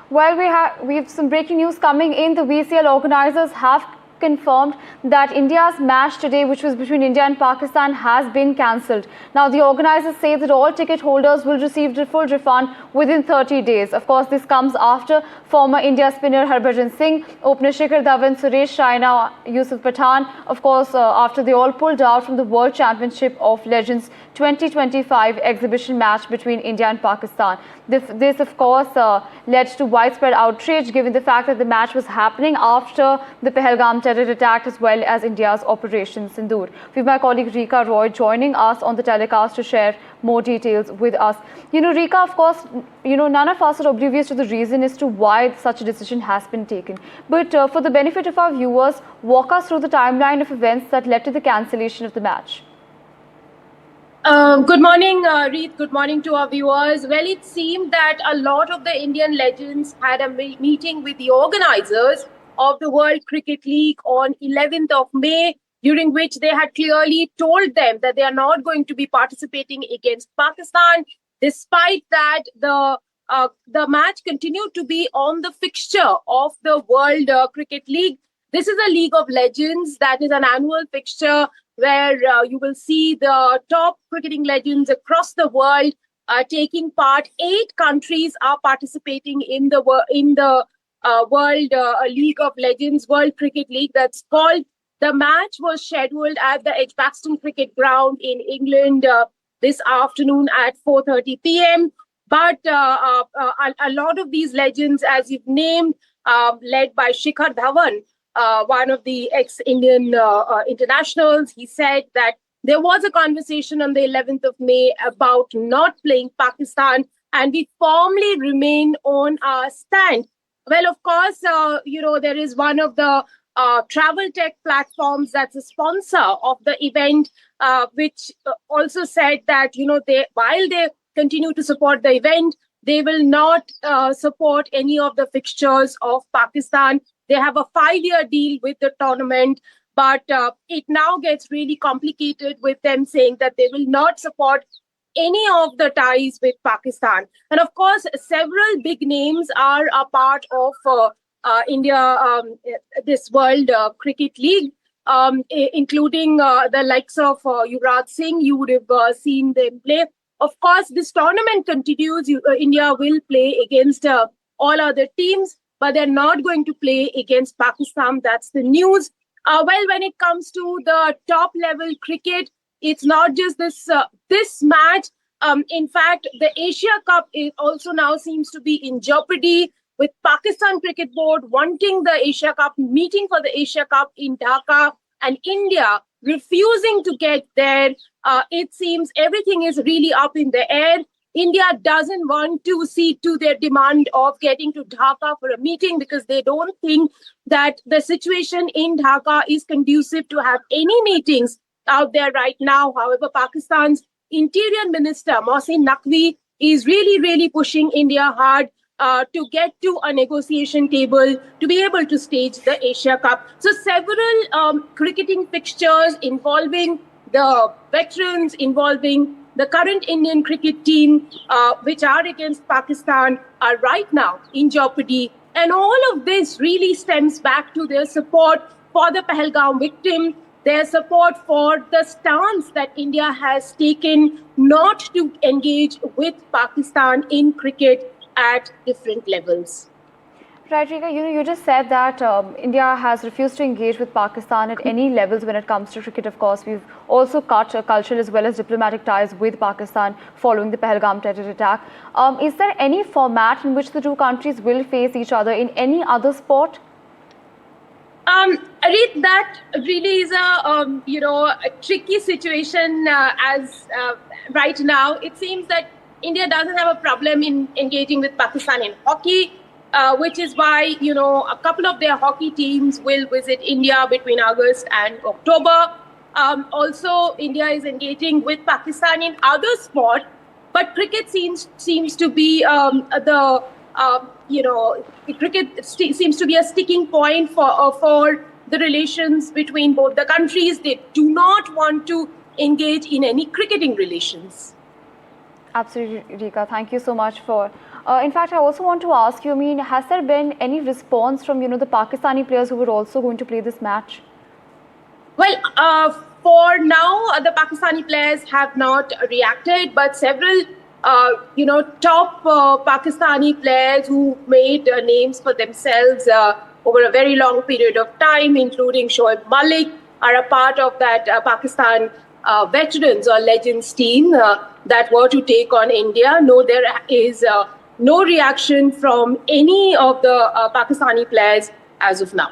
Well, we've some breaking news coming in. The VCL organizers have confirmed that India's match today, which was between India and Pakistan, has been cancelled. Now, the organizers say that all ticket holders will receive the full refund within 30 days. Of course, this comes after former India spinner Harbhajan Singh, opener Shikhar Dhawan, Suresh Raina, Yusuf Pathan, of course, after they all pulled out from the World Championship of Legends 2025 exhibition match between India and Pakistan. This of course, led to widespread outrage given the fact that the match was happening after the Pahalgam terror attack as well as India's Operation Sindoor. We have my colleague Rika Roy joining us on the telecast to share more details with us. Rika, of course, none of us are oblivious to the reason as to why such a decision has been taken. But for the benefit of our viewers, walk us through the timeline of events that led to the cancellation of the match. Good morning, Reet. Good morning to our viewers. Well, it seemed that a lot of the Indian legends had a meeting with the organizers of the World Cricket League on 11th of May, during which they had clearly told them that they are not going to be participating against Pakistan. Despite that, the match continued to be on the fixture of the World Cricket League. This is a League of Legends that is an annual fixture where you will see the top cricketing legends across the world taking part. 8 countries are participating in the World League of Legends, World Cricket League, that's called. The match was scheduled at the Edgbaston Cricket Ground in England this afternoon at 4:30 p.m. But a lot of these legends, as you've named, led by Shikhar Dhawan, one of the ex-Indian internationals, he said that there was a conversation on the 11th of May about not playing Pakistan, and we firmly remain on our stand. Well, of course, there is one of the travel tech platforms that's a sponsor of the event, which also said that, while they continue to support the event, they will not support any of the fixtures of Pakistan. They have a 5-year deal with the tournament, but it now gets really complicated with them saying that they will not support any of the ties with Pakistan. And of course, several big names are a part of India, this World Cricket League, including the likes of Yuvraj Singh. You would have seen them play. Of course, this tournament continues. India will play against all other teams, but they're not going to play against Pakistan. That's the news. Well, when it comes to the top level cricket, it's not just this match. In fact, the Asia Cup also now seems to be in jeopardy, with Pakistan Cricket Board wanting the Asia Cup, meeting for the Asia Cup in Dhaka, and India refusing to get there. It seems everything is really up in the air. India doesn't want to see to their demand of getting to Dhaka for a meeting because they don't think that the situation in Dhaka is conducive to have any meetings out there right now. However, Pakistan's Interior Minister, Mohsin Naqvi, is really pushing India hard to get to a negotiation table to be able to stage the Asia Cup. So several cricketing fixtures involving the veterans, involving the current Indian cricket team, which are against Pakistan, are right now in jeopardy. And all of this really stems back to their support for the Pahalgam victim, their support for the stance that India has taken not to engage with Pakistan in cricket at different levels. Right, Rika, you just said that India has refused to engage with Pakistan at any levels when it comes to cricket. Of course, we've also cut cultural as well as diplomatic ties with Pakistan following the Pahalgam terror attack. Is there any format in which the two countries will face each other in any other sport? Arit, that really is a tricky situation as right now. It seems that India doesn't have a problem in engaging with Pakistan in hockey, which is why, a couple of their hockey teams will visit India between August and October. Also, India is engaging with Pakistan in other sports, but cricket seems to be cricket seems to be a sticking point for the relations between both the countries. They do not want to engage in any cricketing relations. Absolutely, Rika. Thank you so much for In fact, I also want to ask you, I mean, has there been any response from, the Pakistani players who were also going to play this match? Well, for now, the Pakistani players have not reacted, but several, top Pakistani players who made names for themselves over a very long period of time, including Shoaib Malik, are a part of that Pakistan veterans or legends team that were to take on India. No, there is no reaction from any of the Pakistani players as of now.